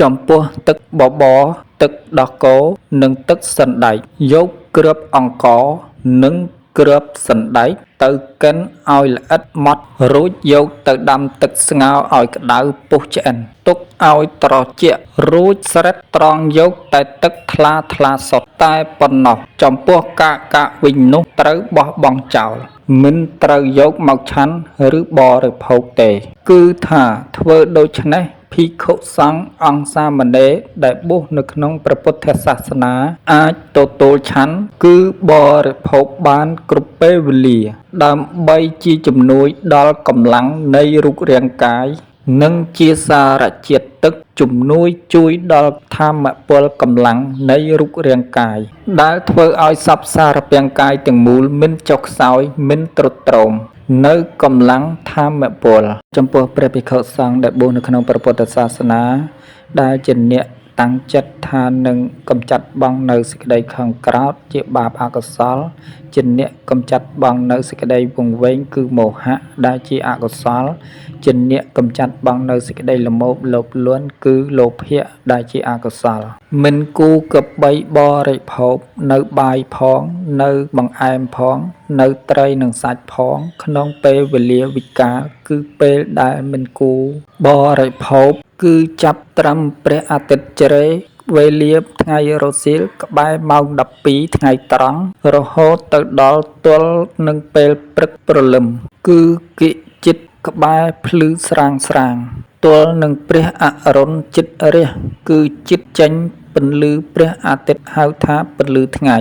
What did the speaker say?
ចំពោះទឹកបបរទឹកដោះគោនិងទឹកសណ្តែកយកគ្រាប់អង្ករនិងគ្រាប់សណ្តែកទៅកិនឲ្យល្អិតម៉ដ្ឋរួចយកទៅដាំទឹកស្ងោរឲ្យក្តៅពុះឆ្អិនទុកឲ្យត្រជាក់រួចស្រេចត្រងយកតែទឹកថ្លាសុទ្ធតែប៉ុណ្ណោះចំពោះកាកវិញនោះត្រូវបោះបង់ចោលមិនត្រូវយកមកឆាន់ឬបរិភោគទេគឺថាធ្វើដូច្នេះភិក្ខុសង្ឃអង្គសាមណេរដែលបួសនៅក្នុងព្រះពុទ្ធសាសនាអាចទទួលឆាន់គឺបរិភោគបានគ្រប់ពេលវេលាដើម្បីជាជំនួយដល់កម្លាំងនៃរូបរាងកាយនិងជាសារជាតិទឹកជំនួយជួយដល់ធម្មពលកម្លាំងនៃរូបរាងកាយដែលធ្វើឲ្យសព្វសារពាង្គកាយទាំងមូលមិនចុះខ្សោយមិនទ្រុឌទ្រោមនៅកម្លាំងធម្មពលចំពោះព្រះភិក្ខុសង្ឃដែលបួសនៅក្នុងព្រះពុទ្ធសាសនាដែលជាអ្នកតាំងចិត្តថានឹងកម្ចាត់បងនៅសេចក្តីខឹងក្រោធជាបាបអកុសលជាអ្នកកម្ចាត់បងនៅសេចក្តីវង្វេងគឺមោហៈដែលជាអកុសលជាអ្នកកម្ចាត់បងនៅសេចក្តីល្មោបលោភលន់គឺលោភៈដែលជាអកុសលមិនគូកបីបរិភោគនៅបាយផងនៅបង្អែមផងនៅត្រីនិងសាច់ផងក្នុងពេលវេលាវិកាលគឺពេលដែលមិនគូបរិភោគគឺចាប់ត្រឹមព្រះអាទិត្យជ្រេវេលាថ្ងៃរសៀលក្បែរម៉ោង12ថ្ងៃត្រង់រហូតទៅដល់ទល់នឹងពេលព្រឹកព្រលឹមគឺកិច្ចក្បែរភ្លឺស្រាងទល់នឹងព្រះអរុណជិតរះគឺជិតចេញពន្លឺព្រះអាទិត្យហៅថាពន្លឺថ្ងៃ